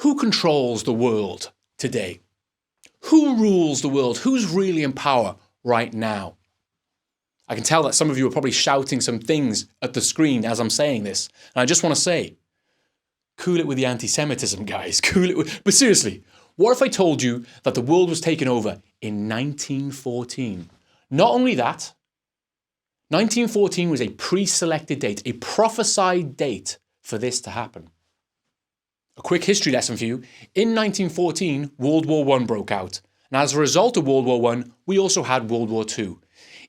Who controls the world today? Who rules the world? Who's really in power right now? I can tell that some of you are probably shouting some things at the screen as I'm saying this. And I just want to say, cool it with the anti-Semitism, guys. Cool it with... But seriously, what if I told you that the world was taken over in 1914? Not only that, 1914 was a pre-selected date, a prophesied date for this to happen. A quick history lesson for you. In 1914, World War I broke out. And as a result of World War I, we also had World War II.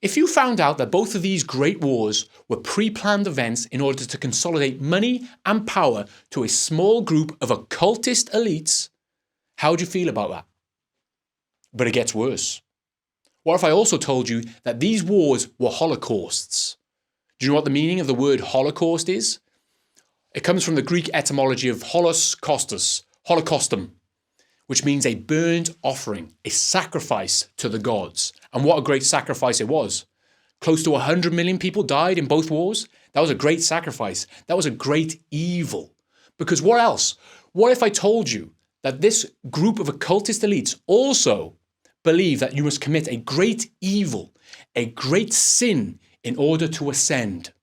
If you found out that both of these great wars were pre-planned events in order to consolidate money and power to a small group of occultist elites, how would you feel about that? But it gets worse. What if I also told you that these wars were holocausts? Do you know what the meaning of the word Holocaust is? It comes from the Greek etymology of holos kostos, holocaustum, which means a burnt offering, a sacrifice to the gods. And what a great sacrifice it was. Close to 100 million people died in both wars. That was a great sacrifice. That was a great evil. Because what else? What if I told you that this group of occultist elites also believe that you must commit a great evil, a great sin in order to ascend?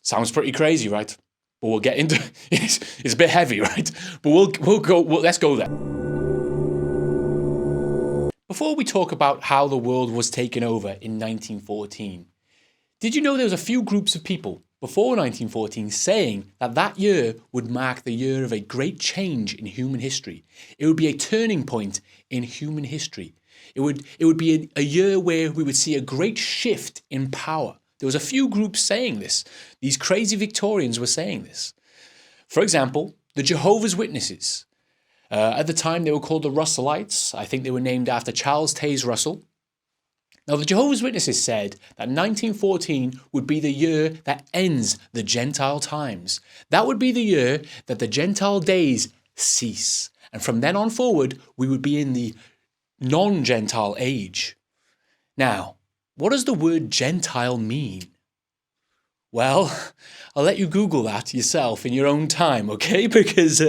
Sounds pretty crazy, right? But we'll get into it. It's a bit heavy, right? But let's go there. Before we talk about how the world was taken over in 1914, did you know there was a few groups of people before 1914 saying that that year would mark the year of a great change in human history? It would be a turning point in human history. It would be a year where we would see a great shift in power. There was a few groups saying this. These crazy Victorians were saying this. For example, the Jehovah's Witnesses. At the time, they were called the Russellites. I think they were named after Charles Taze Russell. Now, the Jehovah's Witnesses said that 1914 would be the year that ends the Gentile times. That would be the year that the Gentile days cease. And from then on forward, we would be in the non-Gentile age. Now, what does the word Gentile mean? Well, I'll let you Google that yourself in your own time, okay? Because,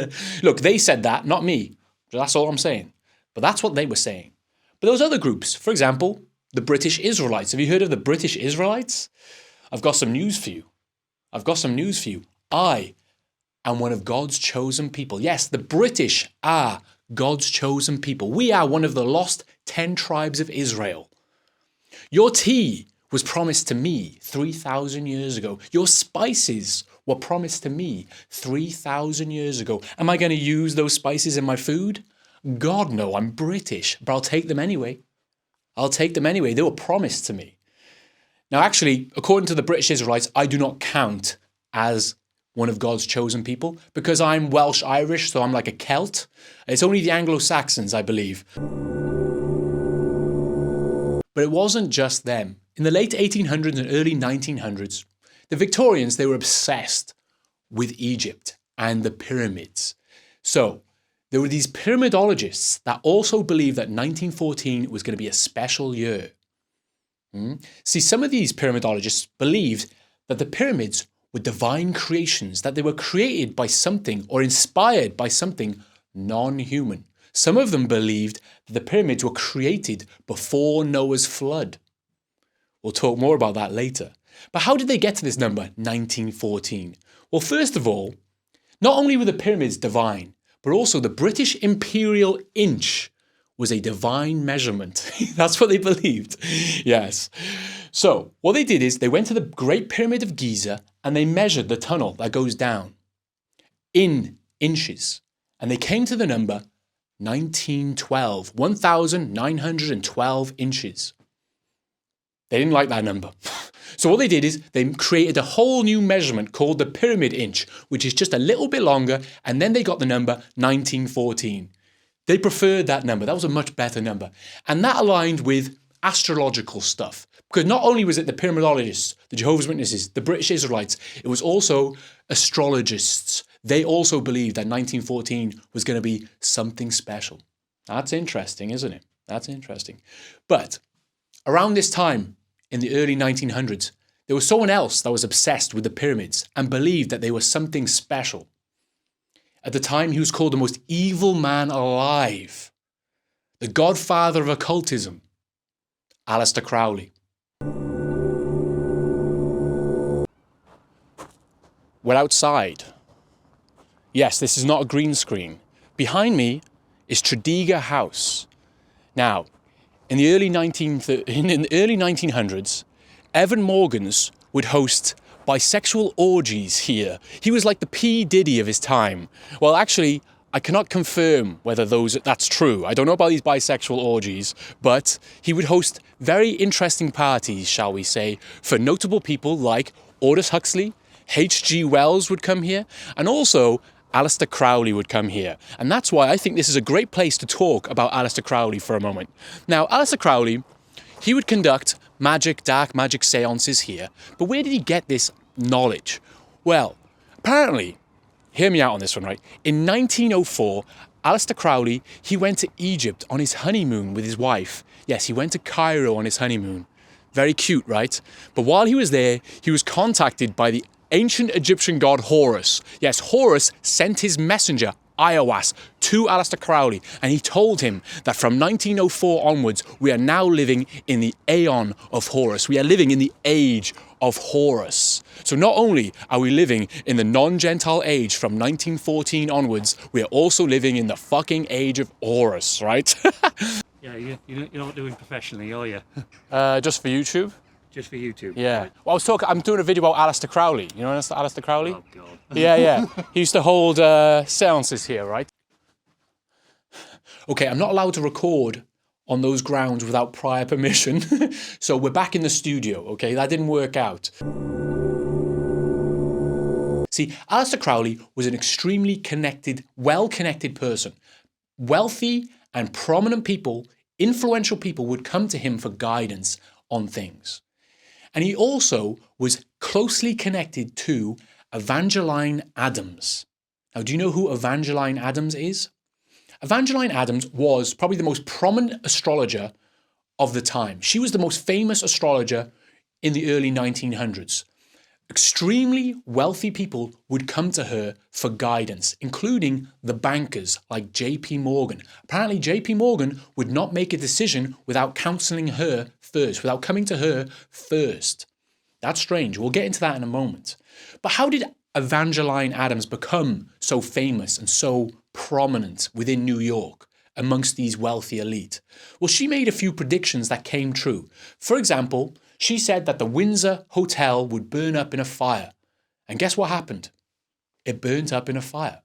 look, they said that, not me. That's all I'm saying. But that's what they were saying. But there was other groups. For example, the British Israelites. Have you heard of the British Israelites? I've got some news for you. I am one of God's chosen people. Yes, the British are God's chosen people. We are one of the lost 10 tribes of Israel. Your tea was promised to me 3,000 years ago. Your spices were promised to me 3,000 years ago. Am I going to use those spices in my food? God, no, I'm British, but I'll take them anyway. They were promised to me. Now, actually, according to the British Israelites, I do not count as one of God's chosen people because I'm Welsh-Irish, so I'm like a Celt. It's only the Anglo-Saxons, I believe. But it wasn't just them. In the late 1800s and early 1900s, the Victorians, they were obsessed with Egypt and the pyramids. So there were these pyramidologists that also believed that 1914 was going to be a special year. See, some of these pyramidologists believed that the pyramids were divine creations, that they were created by something or inspired by something non-human. Some of them believed that the pyramids were created before Noah's flood. We'll talk more about that later. But how did they get to this number, 1914? Well, first of all, not only were the pyramids divine, but also the British imperial inch was a divine measurement. That's what they believed. Yes. So what they did is they went to the Great Pyramid of Giza and they measured the tunnel that goes down in inches. And they came to the number 1,912 inches. They didn't like that number. So what they did is they created a whole new measurement called the pyramid inch, which is just a little bit longer, and then they got the number 1914. They preferred that number. That was a much better number. And that aligned with astrological stuff. Because not only was it the pyramidologists, the Jehovah's Witnesses, the British Israelites, it was also astrologists. They also believed that 1914 was going to be something special. That's interesting, isn't it? That's interesting. But around this time, in the early 1900s, there was someone else that was obsessed with the pyramids and believed that they were something special. At the time, he was called the most evil man alive. The godfather of occultism, Aleister Crowley. We're outside. Yes, this is not a green screen. Behind me is Tredegar House. Now, in the early 1900s, Evan Morgans would host bisexual orgies here. He was like the P. Diddy of his time. Well, actually, I cannot confirm whether that's true. I don't know about these bisexual orgies, but he would host very interesting parties, shall we say, for notable people like Aldous Huxley, H.G. Wells would come here, and also Aleister Crowley would come here. And that's why I think this is a great place to talk about Aleister Crowley for a moment. Now, Aleister Crowley, he would conduct dark magic seances here. But where did he get this knowledge? Well, apparently, hear me out on this one, right? In 1904, Aleister Crowley, he went to Egypt on his honeymoon with his wife. Yes, he went to Cairo on his honeymoon. Very cute, right? But while he was there, he was contacted by the ancient Egyptian god Horus. Yes, Horus sent his messenger, Iowas, to Aleister Crowley, and he told him that from 1904 onwards, we are now living in the Aeon of Horus. We are living in the age of Horus. So not only are we living in the non-Gentile age from 1914 onwards, we are also living in the fucking age of Horus, right? Yeah, you're not doing professionally, are you? Just for YouTube. Just for YouTube? Yeah. Well, I'm doing a video about Aleister Crowley. You know Aleister Crowley? Oh, God. Yeah. He used to hold seances here, right? Okay, I'm not allowed to record on those grounds without prior permission. So we're back in the studio, okay? That didn't work out. See, Aleister Crowley was an extremely connected, well-connected person. Wealthy and prominent people, influential people would come to him for guidance on things. And he also was closely connected to Evangeline Adams. Now, do you know who Evangeline Adams is? Evangeline Adams was probably the most prominent astrologer of the time. She was the most famous astrologer in the early 1900s. Extremely wealthy people would come to her for guidance, including the bankers like J.P. Morgan. Apparently, J.P. Morgan would not make a decision without counseling her first, without coming to her first. That's strange. We'll get into that in a moment. But how did Evangeline Adams become so famous and so prominent within New York amongst these wealthy elite? Well, she made a few predictions that came true. For example, she said that the Windsor Hotel would burn up in a fire. And guess what happened? It burnt up in a fire.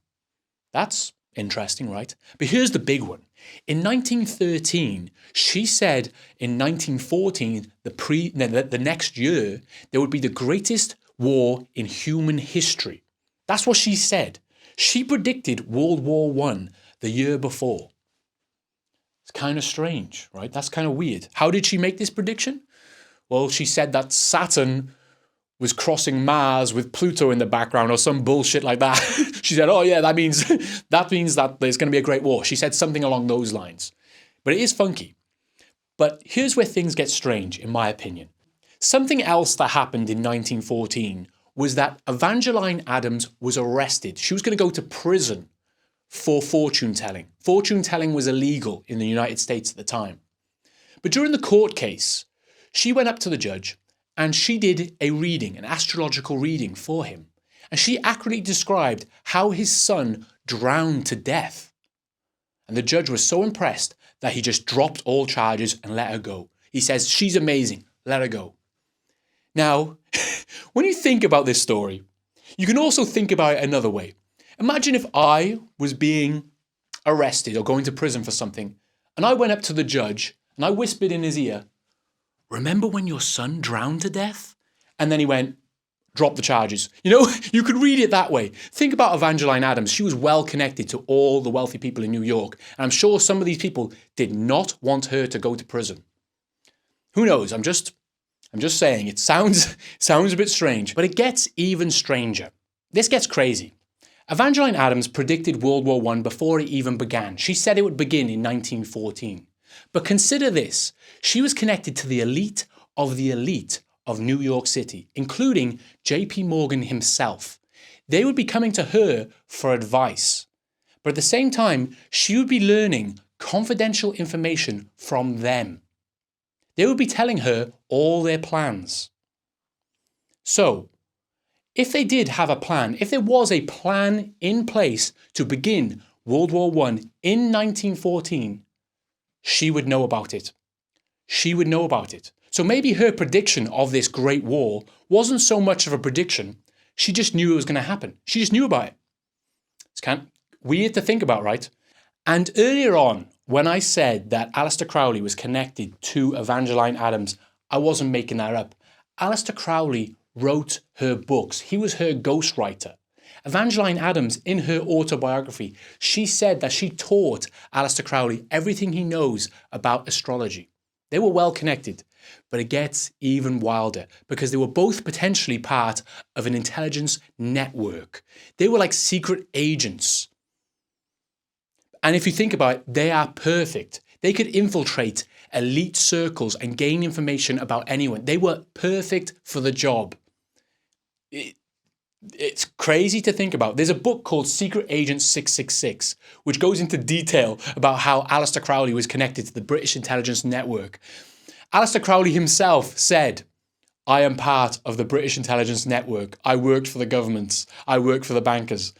That's interesting, right? But here's the big one. In 1913, she said in 1914, the next year, there would be the greatest war in human history. That's what she said. She predicted World War I the year before. It's kind of strange, right? That's kind of weird. How did she make this prediction? Well, she said that Saturn was crossing Mars with Pluto in the background or some bullshit like that. She said, oh yeah, that means that there's going to be a great war. She said something along those lines. But it is funky. But here's where things get strange, in my opinion. Something else that happened in 1914 was that Evangeline Adams was arrested. She was going to go to prison for fortune telling. Fortune telling was illegal in the United States at the time. But during the court case, she went up to the judge and she did a reading, an astrological reading for him. And she accurately described how his son drowned to death. And the judge was so impressed that he just dropped all charges and let her go. He says, she's amazing, let her go. Now, when you think about this story, you can also think about it another way. Imagine if I was being arrested or going to prison for something, and I went up to the judge and I whispered in his ear, remember when your son drowned to death? And then he went, drop the charges. You know, you could read it that way. Think about Evangeline Adams. She was well connected to all the wealthy people in New York. And I'm sure some of these people did not want her to go to prison. Who knows? I'm just saying, it sounds a bit strange, but it gets even stranger. This gets crazy. Evangeline Adams predicted World War I before it even began. She said it would begin in 1914. But consider this, she was connected to the elite of New York City, including J.P. Morgan himself. They would be coming to her for advice. But at the same time, she would be learning confidential information from them. They would be telling her all their plans. So, if they did have a plan, if there was a plan in place to begin World War I in 1914, she would know about it. She would know about it. So maybe her prediction of this Great War wasn't so much of a prediction. She just knew it was going to happen. She just knew about it. It's kind of weird to think about, right? And earlier on, when I said that Aleister Crowley was connected to Evangeline Adams, I wasn't making that up. Aleister Crowley wrote her books. He was her ghostwriter. Evangeline Adams, in her autobiography, she said that she taught Aleister Crowley everything he knows about astrology. They were well connected, but it gets even wilder because they were both potentially part of an intelligence network. They were like secret agents. And if you think about it, they are perfect. They could infiltrate elite circles and gain information about anyone. They were perfect for the job. It's crazy to think about. There's a book called Secret Agent 666, which goes into detail about how Aleister Crowley was connected to the British intelligence network. Aleister Crowley himself said, I am part of the British intelligence network. I worked for the governments. I worked for the bankers.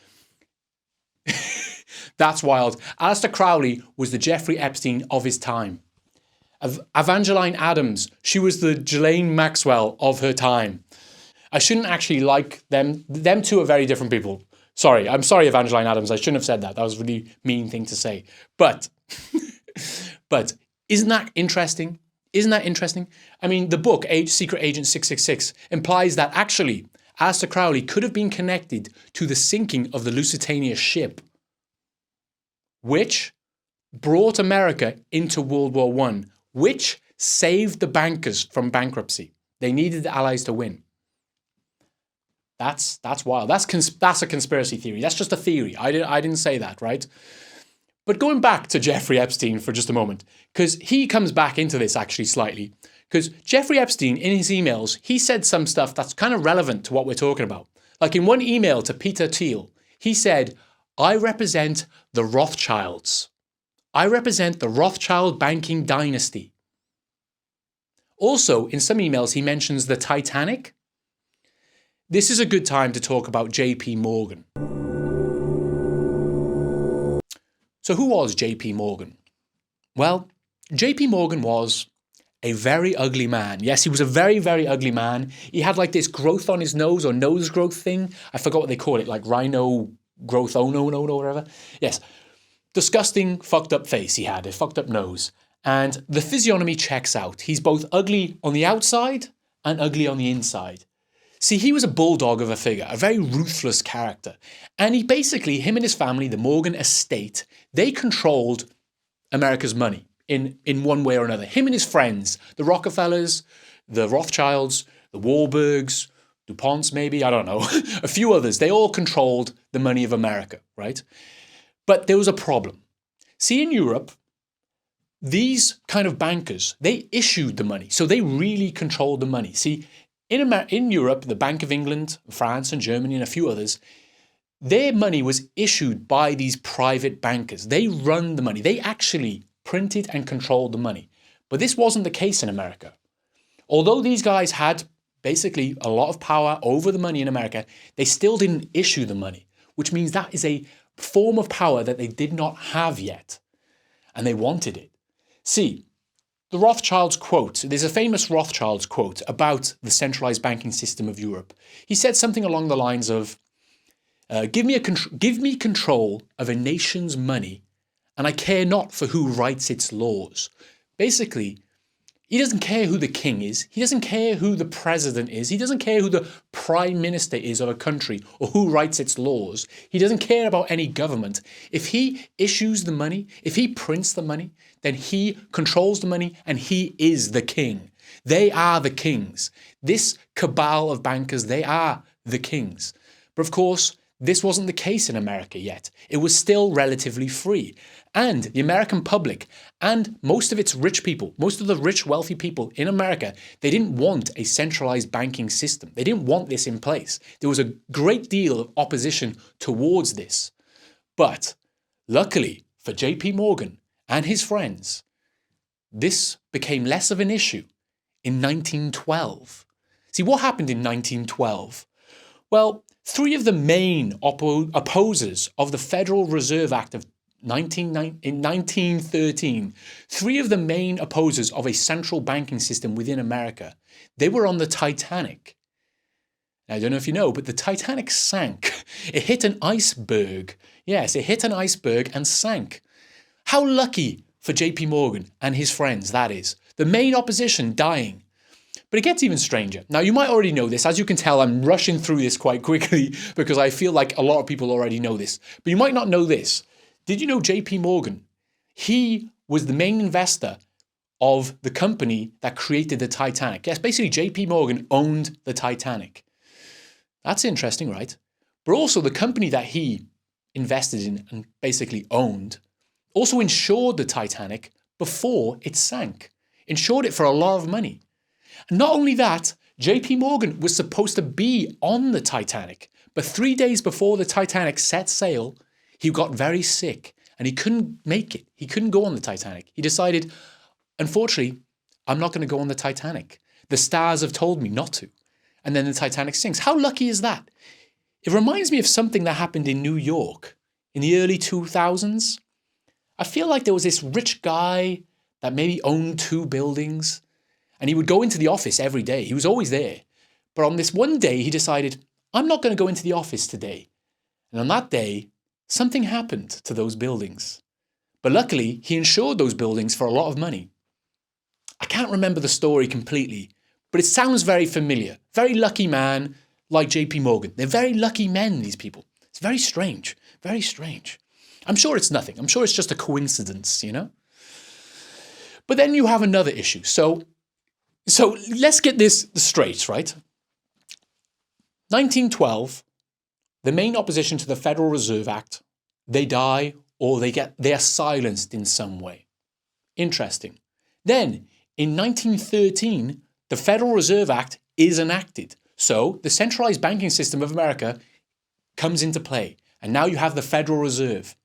That's wild. Aleister Crowley was the Jeffrey Epstein of his time. Evangeline Adams, she was the Ghislaine Maxwell of her time. I shouldn't actually like them. Them two are very different people. Sorry, I'm sorry, Evangeline Adams. I shouldn't have said that. That was a really mean thing to say. But isn't that interesting? Isn't that interesting? I mean, the book, Secret Agent 666, implies that actually Aleister Crowley could have been connected to the sinking of the Lusitania ship, which brought America into World War I, which saved the bankers from bankruptcy. They needed the Allies to win. That's wild. That's a conspiracy theory. That's just a theory. I didn't say that, right? But going back to Jeffrey Epstein for just a moment, because he comes back into this actually slightly, because Jeffrey Epstein, in his emails, he said some stuff that's kind of relevant to what we're talking about. Like in one email to Peter Thiel, he said, I represent the Rothschilds. I represent the Rothschild banking dynasty. Also, in some emails, he mentions the Titanic. This is a good time to talk about J.P. Morgan. So who was J.P. Morgan? Well, J.P. Morgan was a very ugly man. Yes, he was a very, very ugly man. He had like this growth on his nose or nose growth thing. I forgot what they call it, like rhino growth, oh no, whatever. Yes, disgusting, fucked up face he had, a fucked up nose. And the physiognomy checks out. He's both ugly on the outside and ugly on the inside. See, he was a bulldog of a figure, a very ruthless character. And he basically, him and his family, the Morgan estate, they controlled America's money in one way or another. Him and his friends, the Rockefellers, the Rothschilds, the Warburgs, DuPonts maybe, I don't know, a few others, they all controlled the money of America, right? But there was a problem. See, in Europe, these kind of bankers, they issued the money. So they really controlled the money. See, in Europe, the Bank of England, France and Germany and a few others, their money was issued by these private bankers. They run the money. They actually printed and controlled the money. But this wasn't the case in America. Although these guys had basically a lot of power over the money in America, they still didn't issue the money, which means that is a form of power that they did not have yet. And they wanted it. See, the Rothschilds quote, there's a famous Rothschilds quote about the centralized banking system of Europe. He said something along the lines of, give me control of a nation's money, and I care not for who writes its laws. Basically, he doesn't care who the king is. He doesn't care who the president is. He doesn't care who the prime minister is of a country or who writes its laws. He doesn't care about any government. If he issues the money, if he prints the money, then he controls the money and he is the king. They are the kings. This cabal of bankers, they are the kings. But of course, this wasn't the case in America yet. It was still relatively free. And the American public and most of its rich people, most of the rich, wealthy people in America, they didn't want a centralized banking system. They didn't want this in place. There was a great deal of opposition towards this. But Luckily for JP Morgan and his friends, this became less of an issue in 1912. See, what happened in 1912? Well, three of the main opposers of the Federal Reserve Act of in 1913, three of the main opposers of a central banking system within America, they were on the Titanic. Now, I don't know if you know, but the Titanic sank. It hit an iceberg. Yes, it hit an iceberg and sank. How lucky for JP Morgan and his friends that is. The main opposition dying. But it gets even stranger. Now, you might already know this. As you can tell, I'm rushing through this quite quickly because I feel like a lot of people already know this. But you might not know this. Did you know JP Morgan? He was the main investor of the company that created the Titanic. Yes, basically JP Morgan owned the Titanic. That's interesting, right? But also the company that he invested in and basically owned also insured the Titanic before it sank. Insured it for a lot of money. And not only that, JP Morgan was supposed to be on the Titanic, but 3 days before the Titanic set sail, he got very sick and he couldn't make it. He couldn't go on the Titanic. He decided, unfortunately, I'm not going to go on the Titanic. The stars have told me not to. And then the Titanic sinks. How lucky is that? It reminds me of something that happened in New York in the early 2000s. I feel like there was this rich guy that maybe owned 2 buildings and he would go into the office every day. He was always there. But on this one day, he decided, I'm not going to go into the office today. And on that day, something happened to those buildings. But luckily, he insured those buildings for a lot of money. I can't remember the story completely, but it sounds very familiar. Very lucky man like JP Morgan. They're very lucky men, these people. It's very strange. Very strange. I'm sure it's nothing. I'm sure it's just a coincidence, you know? But then you have another issue. So let's get this straight, right? 1912, the main opposition to the Federal Reserve Act, they die or they are silenced in some way. Interesting. Then in 1913, the Federal Reserve Act is enacted. So the centralized banking system of America comes into play. And now you have the Federal Reserve.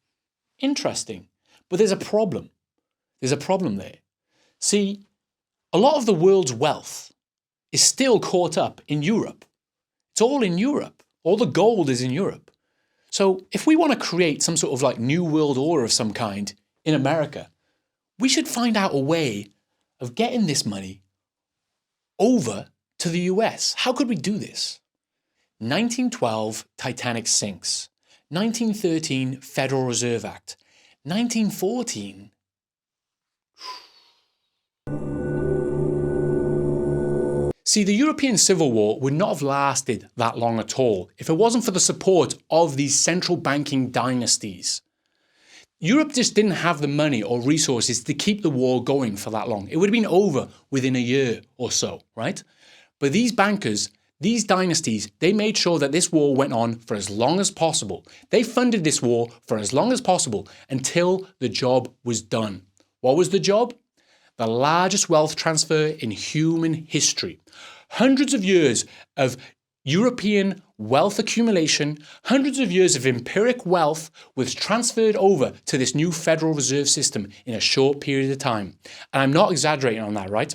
Interesting. But there's a problem. There's a problem there. See, a lot of the world's wealth is still caught up in Europe. It's all in Europe. All the gold is in Europe. So if we want to create some sort of like new world order of some kind in America, we should find out a way of getting this money over to the US. How could we do this? 1912, Titanic sinks. 1913, Federal Reserve Act. 1914, see, the European Civil War would not have lasted that long at all if it wasn't for the support of these central banking dynasties. Europe just didn't have the money or resources to keep the war going for that long. It would have been over within a year or so, right? But these bankers, these dynasties, they made sure that this war went on for as long as possible. They funded this war for as long as possible until the job was done. What was the job? The largest wealth transfer in human history. Hundreds of years of European wealth accumulation, hundreds of years of empiric wealth was transferred over to this new Federal Reserve System in a short period of time. And I'm not exaggerating on that, right?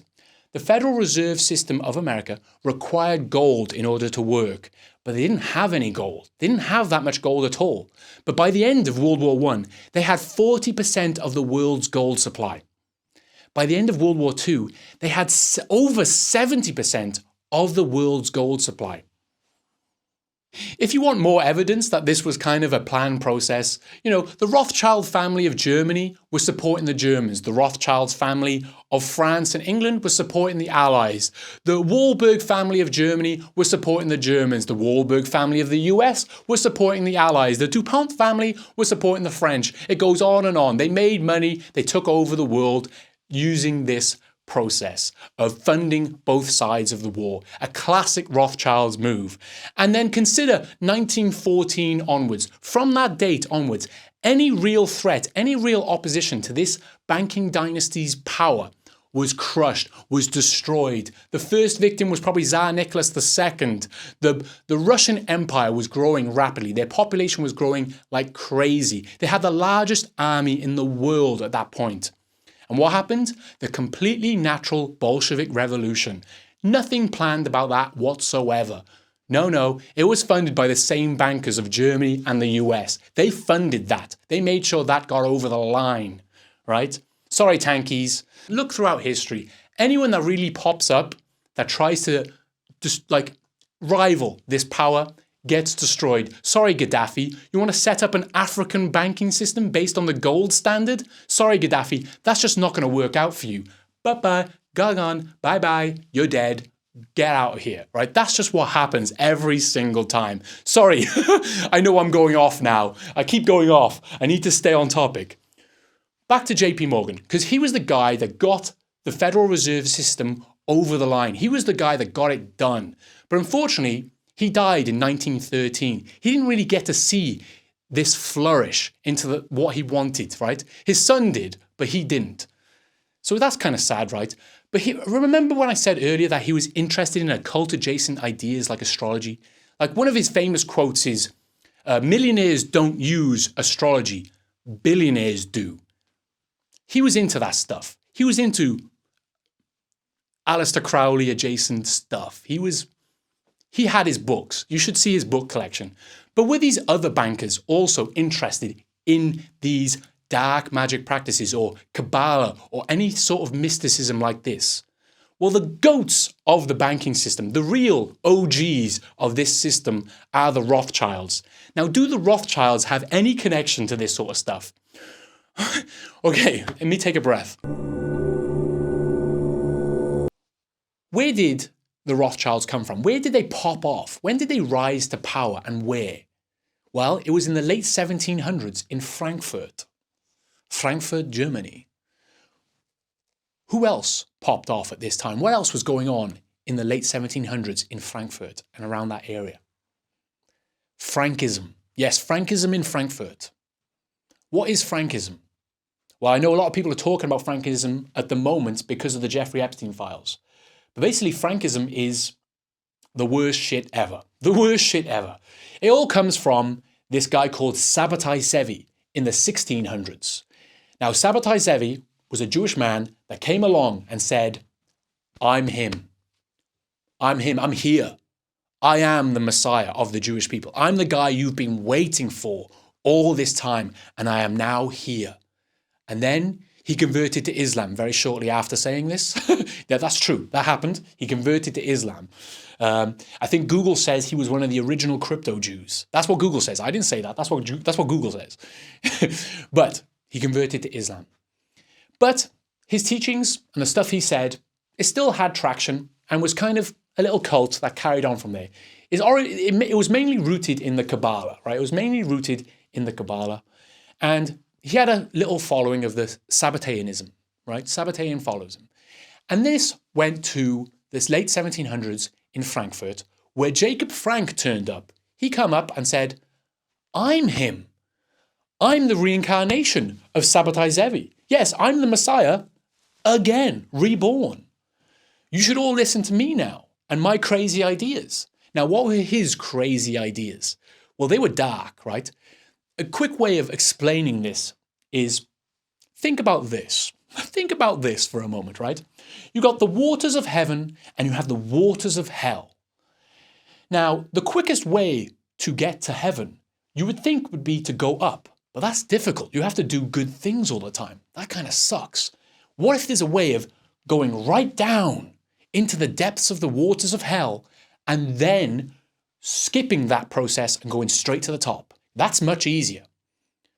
The Federal Reserve System of America required gold in order to work, but they didn't have any gold. They didn't have that much gold at all. But by the end of World War I, they had 40% of the world's gold supply. By the end of World War II, they had over 70% of the world's gold supply. If you want more evidence that this was kind of a planned process, you know, the Rothschild family of Germany was supporting the Germans. The Rothschilds family of France and England was supporting the Allies. The Warburg family of Germany was supporting the Germans. The Warburg family of the US was supporting the Allies. The DuPont family was supporting the French. It goes on and on. They made money. They took over the world using this process of funding both sides of the war, a classic Rothschilds move. And then consider 1914 onwards. From that date onwards, any real threat, any real opposition to this banking dynasty's power was crushed, was destroyed. The first victim was probably Tsar Nicholas II. The Russian Empire was growing rapidly. Their population was growing like crazy. They had the largest army in the world at that point. And what happened? The completely natural Bolshevik Revolution. Nothing planned about that whatsoever. No, it was funded by the same bankers of Germany and the US. They funded that. They made sure that got over the line, right? Sorry, tankies. Look throughout history. Anyone that really pops up, that tries to just like rival this power, gets destroyed. Sorry, Gaddafi. You want to set up an African banking system based on the gold standard? Sorry, Gaddafi. That's just not going to work out for you. Bye-bye. Gone. Bye-bye. You're dead. Get out of here, right? That's just what happens every single time. Sorry. I know I'm going off now. I keep going off. I need to stay on topic. Back to JP Morgan, because he was the guy that got the Federal Reserve System over the line. He was the guy that got it done. But unfortunately, he died in 1913. He didn't really get to see this flourish into what he wanted, right? His son did, but he didn't. So that's kind of sad, right? But remember when I said earlier that he was interested in occult adjacent ideas like astrology? Like one of his famous quotes is, millionaires don't use astrology, billionaires do. He was into that stuff. He was into Aleister Crowley adjacent stuff. He had his books. You should see his book collection. But were these other bankers also interested in these dark magic practices or Kabbalah or any sort of mysticism like this? Well, the goats of the banking system, the real OGs of this system are the Rothschilds. Now, do the Rothschilds have any connection to this sort of stuff? Okay, let me take a breath. Where did the Rothschilds come from? Where did they pop off? When did they rise to power and where? Well, it was in the late 1700s in Frankfurt, Germany. Who else popped off at this time? What else was going on in the late 1700s in Frankfurt and around that area? Frankism. Yes, Frankism in Frankfurt. What is Frankism? Well, I know a lot of people are talking about Frankism at the moment because of the Jeffery Epstein files. But basically, Frankism is the worst shit ever. The worst shit ever. It all comes from this guy called Sabbatai Zevi in the 1600s. Now, Sabbatai Zevi was a Jewish man that came along and said, I'm him. I'm him. I'm here. I am the Messiah of the Jewish people. I'm the guy you've been waiting for all this time, and I am now here. And then he converted to Islam very shortly after saying this. Yeah, that's true. That happened. He converted to Islam. I think Google says he was one of the original crypto Jews. That's what Google says. I didn't say that. That's what Google says. But he converted to Islam. But his teachings and the stuff he said, it still had traction and was kind of a little cult that carried on from there. It was mainly rooted in the Kabbalah, right? It was mainly rooted in the Kabbalah. And he had a little following of the Sabbataianism, right? Sabbataian follows him. And this went to this late 1700s in Frankfurt, where Jacob Frank turned up. He come up and said, I'm him. I'm the reincarnation of Sabbatai Zevi. Yes, I'm the Messiah again, reborn. You should all listen to me now and my crazy ideas. Now, what were his crazy ideas? Well, they were dark, right? A quick way of explaining this is think about this. Think about this for a moment, right? You got the waters of heaven and you have the waters of hell. Now, the quickest way to get to heaven, you would think would be to go up, but that's difficult. You have to do good things all the time. That kind of sucks. What if there's a way of going right down into the depths of the waters of hell and then skipping that process and going straight to the top? That's much easier.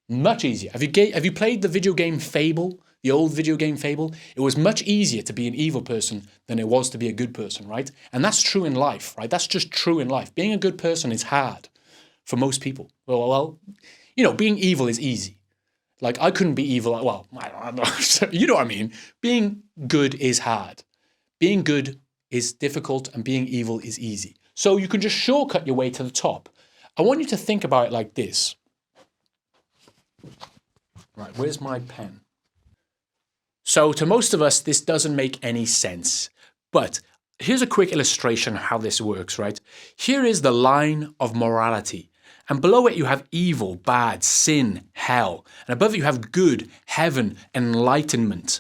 Much easier. Have you played the video game Fable? The old video game Fable? It was much easier to be an evil person than it was to be a good person, right? And that's true in life, right? That's just true in life. Being a good person is hard for most people. Well, you know, being evil is easy. Like, I couldn't be evil. Well, I don't know. You know what I mean? Being good is hard. Being good is difficult and being evil is easy. So you can just shortcut your way to the top. I want you to think about it like this. Right, where's my pen? So to most of us, this doesn't make any sense. But here's a quick illustration of how this works, right? Here is the line of morality. And below it you have evil, bad, sin, hell. And above it you have good, heaven, enlightenment.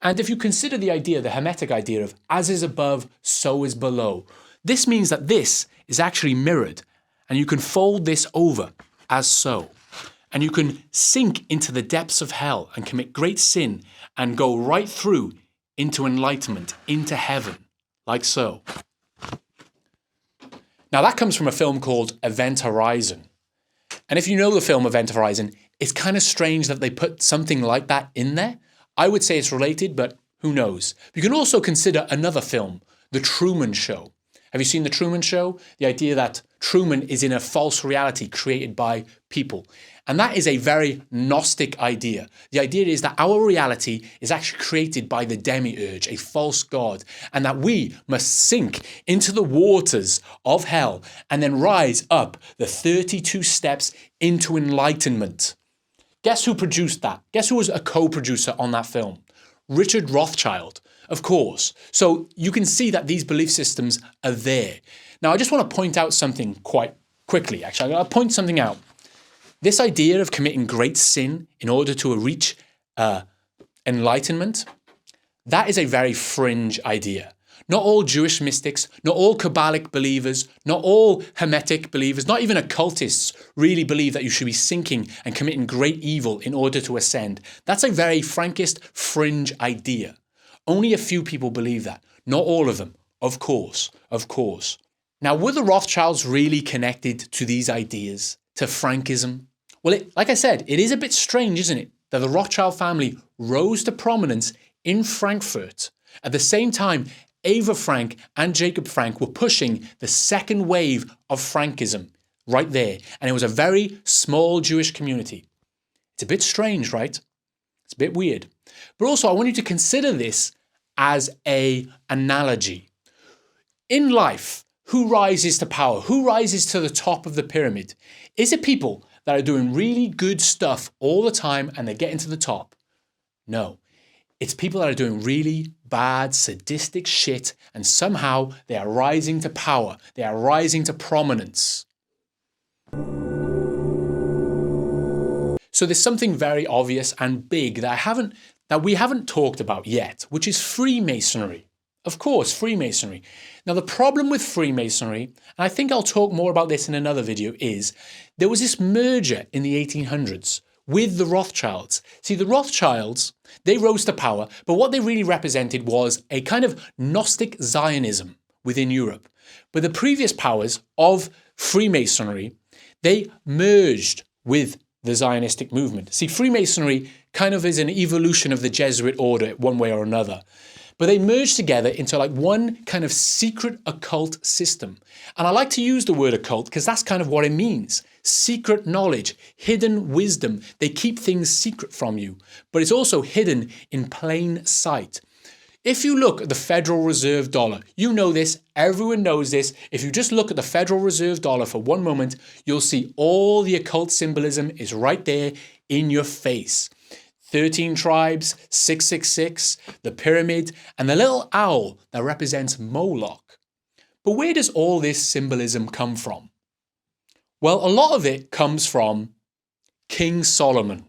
And if you consider the idea, the Hermetic idea of as is above, so is below, this means that this is actually mirrored. And you can fold this over as so. And you can sink into the depths of hell and commit great sin and go right through into enlightenment, into heaven, like so. Now that comes from a film called Event Horizon. And if you know the film Event Horizon, it's kind of strange that they put something like that in there. I would say it's related, but who knows? You can also consider another film, The Truman Show. Have you seen The Truman Show? The idea that Truman is in a false reality created by people. And that is a very Gnostic idea. The idea is that our reality is actually created by the demiurge, a false god, and that we must sink into the waters of hell and then rise up the 32 steps into enlightenment. Guess who produced that? Guess who was a co-producer on that film? Richard Rothschild, of course. So you can see that these belief systems are there. Now, I just want to point out something quite quickly, actually. I'll point something out. This idea of committing great sin in order to reach enlightenment, that is a very fringe idea. Not all Jewish mystics, not all Kabbalic believers, not all Hermetic believers, not even occultists really believe that you should be sinking and committing great evil in order to ascend. That's a very Frankist fringe idea. Only a few people believe that. Not all of them, of course, of course. Now, were the Rothschilds really connected to these ideas, to Frankism? Well, like I said, it is a bit strange, isn't it, that the Rothschild family rose to prominence in Frankfurt. At the same time, Eva Frank and Jacob Frank were pushing the second wave of Frankism right there. And it was a very small Jewish community. It's a bit strange, right? It's a bit weird. But also, I want you to consider this as an analogy. In life, who rises to power? Who rises to the top of the pyramid? Is it people that are doing really good stuff all the time and they get into the top? No. It's people that are doing really bad, sadistic shit, and somehow they are rising to power. They are rising to prominence. So there's something very obvious and big that we haven't talked about yet, which is Freemasonry. Of course, Freemasonry. Now, the problem with Freemasonry, and I think I'll talk more about this in another video, is there was this merger in the 1800s with the Rothschilds. See, the Rothschilds, they rose to power, but what they really represented was a kind of Gnostic Zionism within Europe. But the previous powers of Freemasonry, they merged with the Zionistic movement. See, Freemasonry kind of is an evolution of the Jesuit order one way or another. But they merged together into like one kind of secret occult system. And I like to use the word occult because that's kind of what it means. Secret knowledge, hidden wisdom. They keep things secret from you, but it's also hidden in plain sight. If you look at the Federal Reserve dollar, you know this, everyone knows this. If you just look at the Federal Reserve dollar for one moment, you'll see all the occult symbolism is right there in your face. 13 tribes, 666, the pyramid, and the little owl that represents Moloch. But where does all this symbolism come from? Well, a lot of it comes from King Solomon.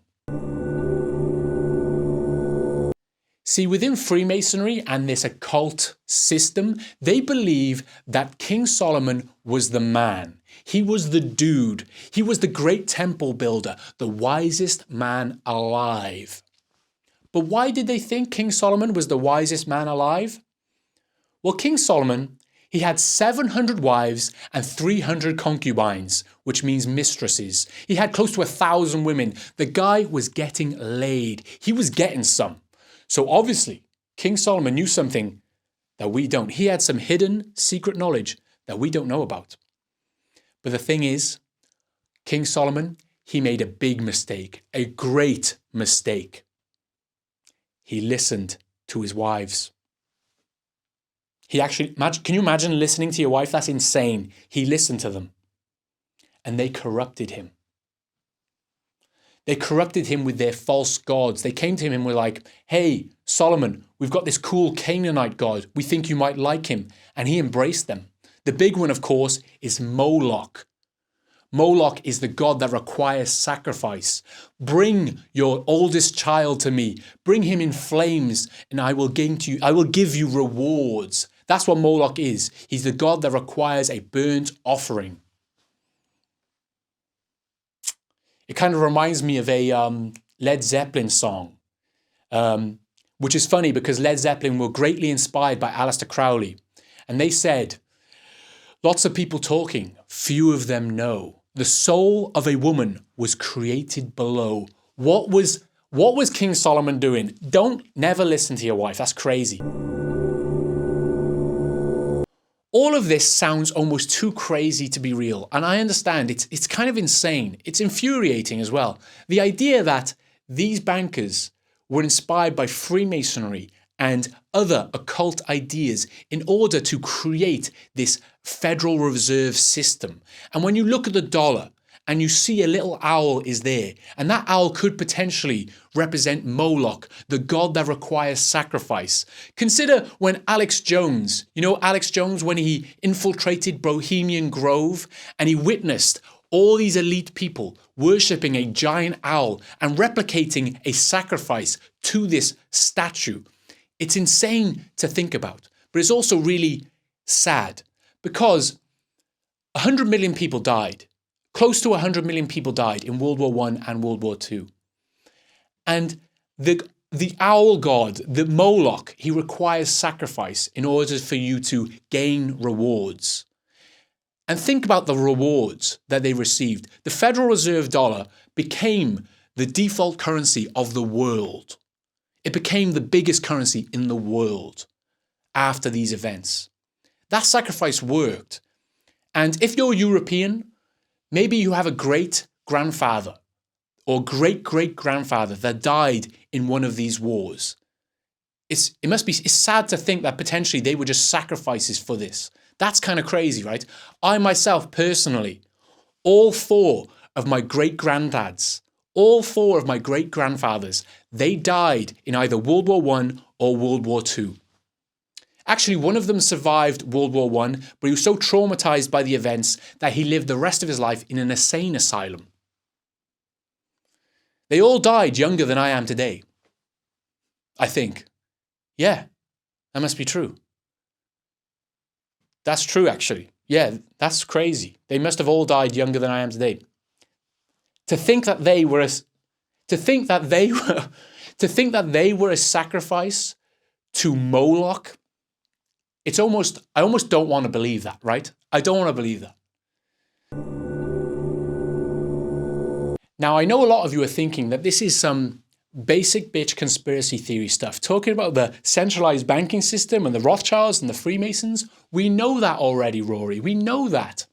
See, within Freemasonry and this occult system, they believe that King Solomon was the man. He was the dude. He was the great temple builder, the wisest man alive. But why did they think King Solomon was the wisest man alive? Well, King Solomon, he had 700 wives and 300 concubines, which means mistresses. He had close to 1,000 women. The guy was getting laid. He was getting some. So obviously, King Solomon knew something that we don't. He had some hidden secret knowledge that we don't know about. But the thing is, King Solomon, he made a big mistake, a great mistake. He listened to his wives. Can you imagine listening to your wife? That's insane. He listened to them and they corrupted him. They corrupted him with their false gods. They came to him and were like, hey, Solomon, we've got this cool Canaanite god. We think you might like him. And he embraced them. The big one, of course, is Moloch. Moloch is the god that requires sacrifice. Bring your oldest child to me. Bring him in flames, and I will give you rewards. That's what Moloch is. He's the god that requires a burnt offering. It kind of reminds me of a Led Zeppelin song, which is funny because Led Zeppelin were greatly inspired by Aleister Crowley. And they said, lots of people talking, few of them know. The soul of a woman was created below. What was King Solomon doing? Never listen to your wife. That's crazy. All of this sounds almost too crazy to be real. And I understand it's kind of insane. It's infuriating as well. The idea that these bankers were inspired by Freemasonry and other occult ideas in order to create this Federal Reserve system. And when you look at the dollar and you see a little owl is there, and that owl could potentially represent Moloch, the god that requires sacrifice. Consider when Alex Jones, Alex Jones, when he infiltrated Bohemian Grove and he witnessed all these elite people worshipping a giant owl and replicating a sacrifice to this statue. It's insane to think about, but it's also really sad because 100 million people died. Close to 100 million people died in World War I and World War II. And the owl god, the Moloch, he requires sacrifice in order for you to gain rewards. And think about the rewards that they received. The Federal Reserve dollar became the default currency of the world. It became the biggest currency in the world after these events. That sacrifice worked. And if you're European, maybe you have a great-grandfather or great-great-grandfather that died in one of these wars. It's sad to think that potentially they were just sacrifices for this. That's kind of crazy, right? I myself, personally, all four of my great-granddads, all four of my great-grandfathers, they died in either World War I or World War II. Actually, one of them survived World War I, but he was so traumatized by the events that he lived the rest of his life in an insane asylum. They all died younger than I am today. I think. Yeah, that must be true. That's true, actually. Yeah, that's crazy. They must have all died younger than I am today. To think that they were a sacrifice to Moloch. I almost don't want to believe that, right? I don't want to believe that. Now, I know a lot of you are thinking that this is some basic bitch conspiracy theory stuff, talking about the centralized banking system and the Rothschilds and the Freemasons. We know that already, Rory. We know that.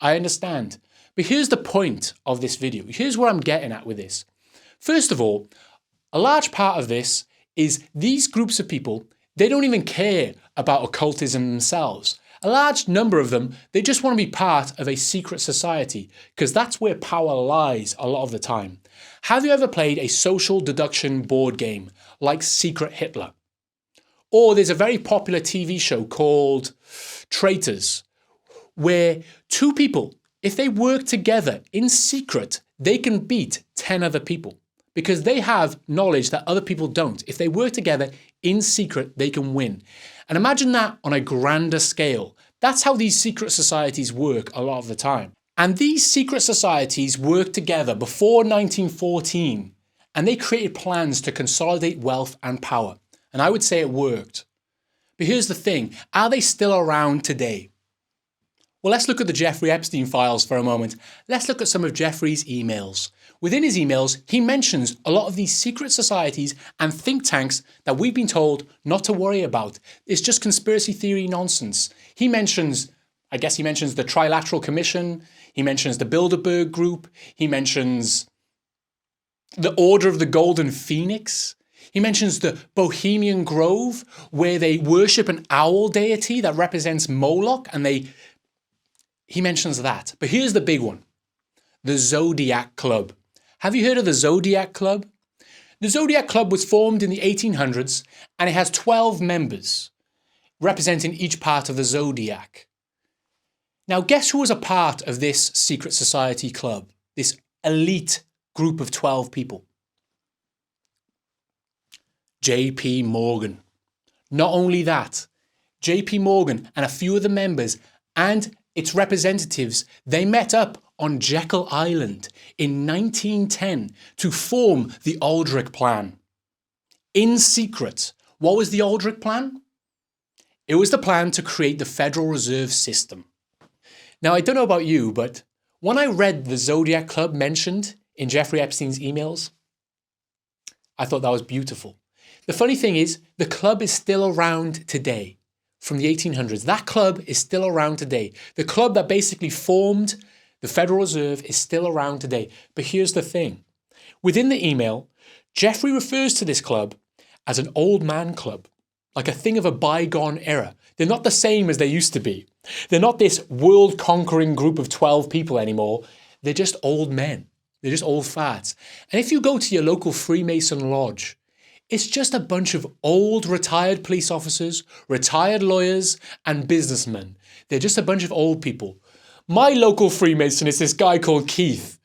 I understand. But here's the point of this video. Here's where I'm getting at with this. First of all, a large part of this is these groups of people, they don't even care about occultism themselves. A large number of them, they just want to be part of a secret society because that's where power lies a lot of the time. Have you ever played a social deduction board game like Secret Hitler? Or there's a very popular TV show called Traitors, where two people, if they work together in secret, they can beat 10 other people because they have knowledge that other people don't. If they work together in secret, they can win. And imagine that on a grander scale. That's how these secret societies work a lot of the time. And these secret societies worked together before 1914, and they created plans to consolidate wealth and power. And I would say it worked. But here's the thing, are they still around today? Well, let's look at the Jeffery Epstein files for a moment. Let's look at some of Jeffrey's emails. Within his emails, he mentions a lot of these secret societies and think tanks that we've been told not to worry about. It's just conspiracy theory nonsense. He mentions the Trilateral Commission. He mentions the Bilderberg Group. He mentions the Order of the Golden Phoenix. He mentions the Bohemian Grove, where they worship an owl deity that represents Moloch, and he mentions that. But here's the big one. The Zodiac Club. Have you heard of the Zodiac Club? The Zodiac Club was formed in the 1800s and it has 12 members representing each part of the zodiac. Now, guess who was a part of this secret society club, this elite group of 12 people? J.P. Morgan. Not only that, J.P. Morgan and a few of the members and its representatives, they met up on Jekyll Island in 1910 to form the Aldrich Plan. In secret, what was the Aldrich Plan? It was the plan to create the Federal Reserve System. Now, I don't know about you, but when I read the Zodiac Club mentioned in Jeffrey Epstein's emails, I thought that was beautiful. The funny thing is, the club is still around today from the 1800s. That club is still around today. The club that basically formed the Federal Reserve is still around today. But here's the thing. Within the email, Jeffrey refers to this club as an old man club, like a thing of a bygone era. They're not the same as they used to be. They're not this world-conquering group of 12 people anymore. They're just old men. They're just old farts. And if you go to your local Freemason lodge, it's just a bunch of old retired police officers, retired lawyers, and businessmen. They're just a bunch of old people. My local Freemason is this guy called Keith.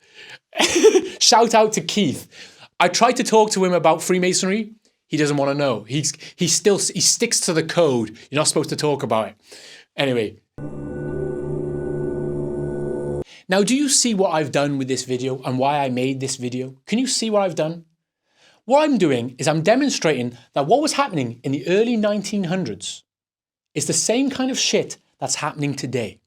Shout out to Keith. I tried to talk to him about Freemasonry. He doesn't want to know. He sticks to the code. You're not supposed to talk about it. Anyway. Now, do you see what I've done with this video and why I made this video? Can you see what I've done? What I'm doing is I'm demonstrating that what was happening in the early 1900s is the same kind of shit that's happening today.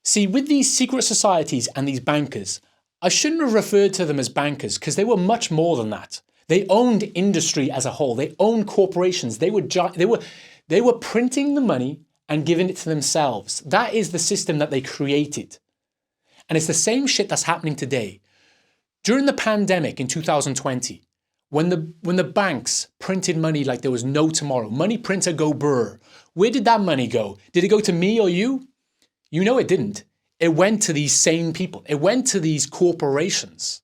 See, with these secret societies and these bankers, I shouldn't have referred to them as bankers because they were much more than that. They owned industry as a whole. They owned corporations. They were printing the money and giving it to themselves. That is the system that they created. And it's the same shit that's happening today. During the pandemic in 2020, when the banks printed money like there was no tomorrow, money printer go brr, where did that money go? Did it go to me or you? You know it didn't. It went to these same people. It went to these corporations.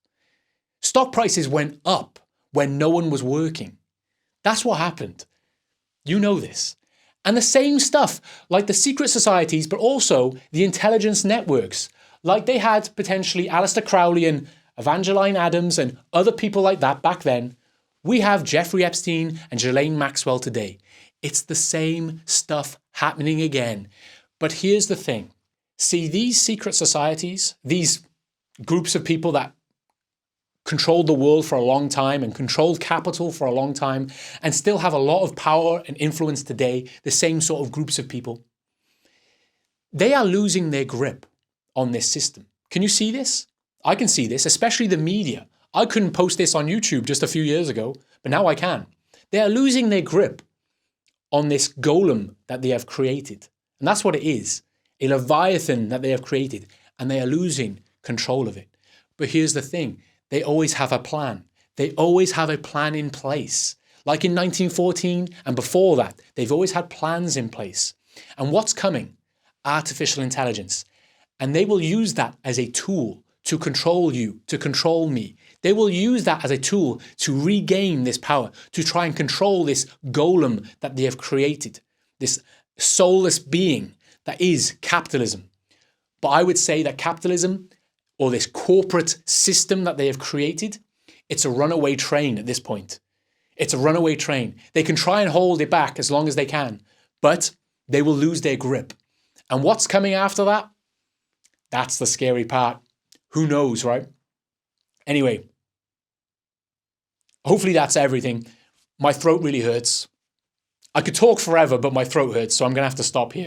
Stock prices went up when no one was working. That's what happened. You know this. And the same stuff, like the secret societies, but also the intelligence networks, like they had potentially Aleister Crowley and Evangeline Adams and other people like that back then. We have Jeffrey Epstein and Ghislaine Maxwell today. It's the same stuff happening again. But here's the thing. See, these secret societies, these groups of people that controlled the world for a long time and controlled capital for a long time and still have a lot of power and influence today, the same sort of groups of people, they are losing their grip on this system. Can you see this? I can see this, especially the media. I couldn't post this on YouTube just a few years ago, but now I can. They are losing their grip on this golem that they have created. And that's what it is, a leviathan that they have created, and they are losing control of it. But here's the thing. They always have a plan. They always have a plan in place. Like in 1914 and before that, they've always had plans in place. And what's coming? Artificial intelligence. And they will use that as a tool to control you, to control me. They will use that as a tool to regain this power, to try and control this golem that they have created, this soulless being that is capitalism. But I would say that capitalism, or this corporate system that they have created, it's a runaway train at this point. It's a runaway train. They can try and hold it back as long as they can, but they will lose their grip. And what's coming after that? That's the scary part. Who knows, right? Anyway, hopefully that's everything. My throat really hurts. I could talk forever, but my throat hurts, so I'm going to have to stop here.